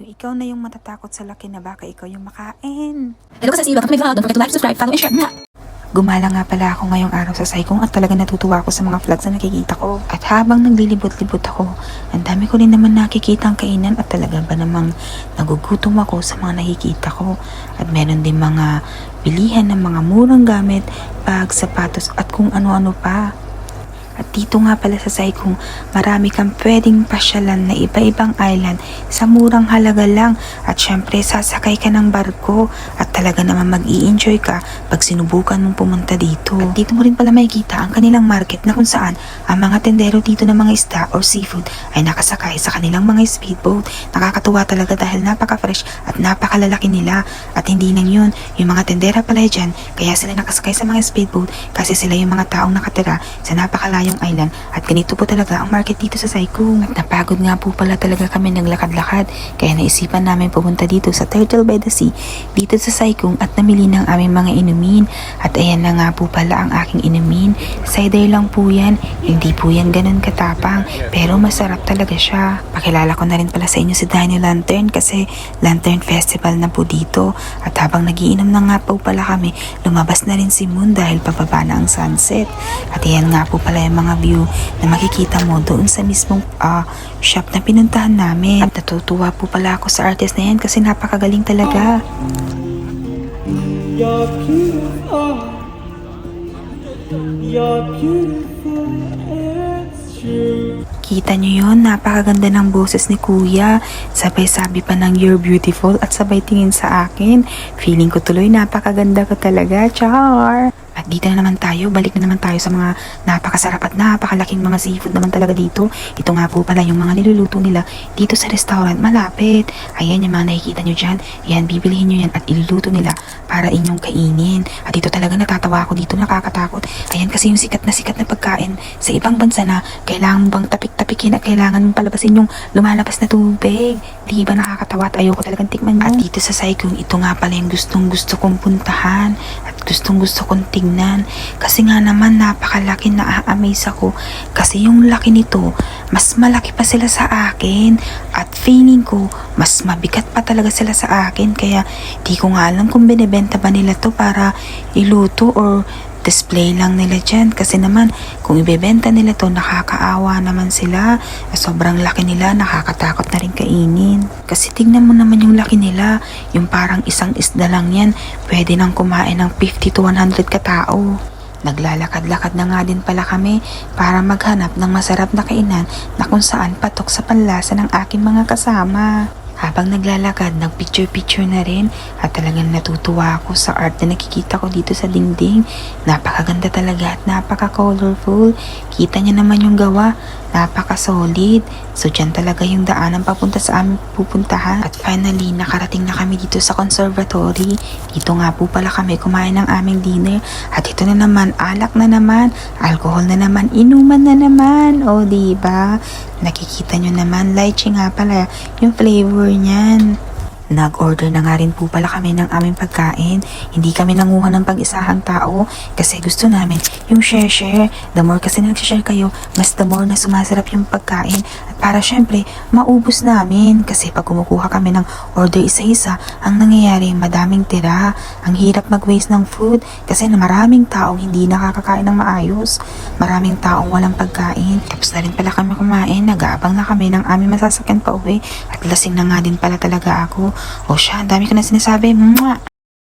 Yung ikaw na yung matatakot sa laki na baka ikaw yung makain. Hello kasi, welcome to my vlog. Don't forget to like, subscribe, follow, and share nga. Gumala nga pala ako ngayong araw sa Saikong at talaga natutuwa ako sa mga vlogs na nakikita ko. At habang naglilibot-libot ako, ang dami ko rin naman nakikita ang kainan at talaga ba namang nagugutom ako sa mga nakikita ko. At meron din mga bilihan ng mga murang gamit, bag, sapatos at kung ano-ano pa. At dito nga pala sa Saikong, marami kang pwedeng pasyalan na iba-ibang island sa murang halaga lang. At syempre, sasakay ka ng barko at talaga naman mag-i-enjoy ka pag sinubukan mong pumunta dito. At dito mo rin pala makikita ang kanilang market na kung saan ang mga tendero dito ng mga isda or seafood ay nakasakay sa kanilang mga speedboat. Nakakatuwa talaga dahil napaka-fresh at napakalalaki nila. At hindi lang yun, yung mga tendera pala dyan, kaya sila nakasakay sa mga speedboat kasi sila yung mga taong nakatira sa napakalayong island at ganito po talaga ang market dito sa Saikong. At napagod nga po pala talaga kami naglakad-lakad kaya naisipan namin pupunta dito sa Turtle by the Sea dito sa Saikong at namili ng aming mga inumin. At ayan na nga po pala ang aking inumin. Cider lang po yan, hindi po yan ganun katapang pero masarap talaga siya. Pakilala ko na rin pala sa inyo si Daniel Lantern kasi Lantern Festival na po dito at habang nagiinom na nga po pala kami, lumabas na rin si Moon dahil pababa na ang sunset. At ayan nga po pala yung mga view na makikita mo doon sa mismong shop na pinuntahan namin. At natutuwa po pala ako sa artist na yan kasi napakagaling talaga. You're beautiful. You're beautiful. It's true. Kita nyo yun, napakaganda ng boses ni Kuya. Sabay sabi pa ng you're beautiful at sabay tingin sa akin. Feeling ko tuloy napakaganda ko talaga, char! At dito na naman tayo, balik na naman tayo sa mga napakasarap at napakalaking mga seafood naman talaga dito. Ito nga po pala yung mga niluluto nila dito sa restaurant malapit. Ayan yung mga nakikita nyo dyan. Ayan, bibilihin nyo yan at iluluto nila para inyong kainin. At dito talaga natatawa ako dito, nakakatakot. Ayan kasi yung sikat na pagkain sa ibang bansa na kailangan bang tapik-tapikin at kailangan mong palabasin yung lumalabas na tubig. Di ba nakakatawa at ayoko talagang tikman mo. At dito sa Saikong, ito nga pala yung gustong gusto kong puntahan at gustong gusto kong tignan kasi nga naman napakalaki, na a-amaze ako kasi yung laki nito mas malaki pa sila sa akin at feeling ko mas mabigat pa talaga sila sa akin kaya di ko nga alam kung binibenta ba nila to para iluto or display lang nila dyan kasi naman kung ibebenta nila to nakakaawa naman sila, sobrang laki nila, nakakatakot na rin kainin kasi tignan mo naman yung laki nila, yung parang isang isda lang yan pwede nang kumain ng 50 to 100 katao. Naglalakad-lakad na nga din pala kami para maghanap ng masarap na kainan na kung saan patok sa panlasa ng aking mga kasama. Habang naglalakad, nagpicture-picture na rin at talagang natutuwa ako sa art na nakikita ko dito sa dingding. Napakaganda talaga at napaka-colorful. Kita niya naman yung gawa, napaka-solid. So dyan talaga yung daanan papunta sa aming pupuntahan. At finally, nakarating na kami dito sa conservatory. Dito nga po pala kami kumain ng aming dinner. At ito na naman, alak na naman, alcohol na naman, inuman na naman. O diba? Nakikita nyo naman, lychee nga pala yung flavor niyan. Nag-order na nga rin po pala kami ng aming pagkain. Hindi kami nanguha ng pag-isahang tao kasi gusto namin yung share-share. The more kasi nag-share kayo, mas the more na sumasarap yung pagkain. At para syempre, maubos namin. Kasi pag kumukuha kami ng order isa-isa, ang nangyayari madaming tira. Ang hirap mag-waste ng food kasi na maraming taong hindi nakakakain ng maayos. Maraming taong walang pagkain. Tapos na rin pala kami kumain. Nag-aabang na kami ng aming masasakyan pa uwi. At lasing na nga din pala talaga ako. O siya, ang dami ko na sinasabi. Mwah!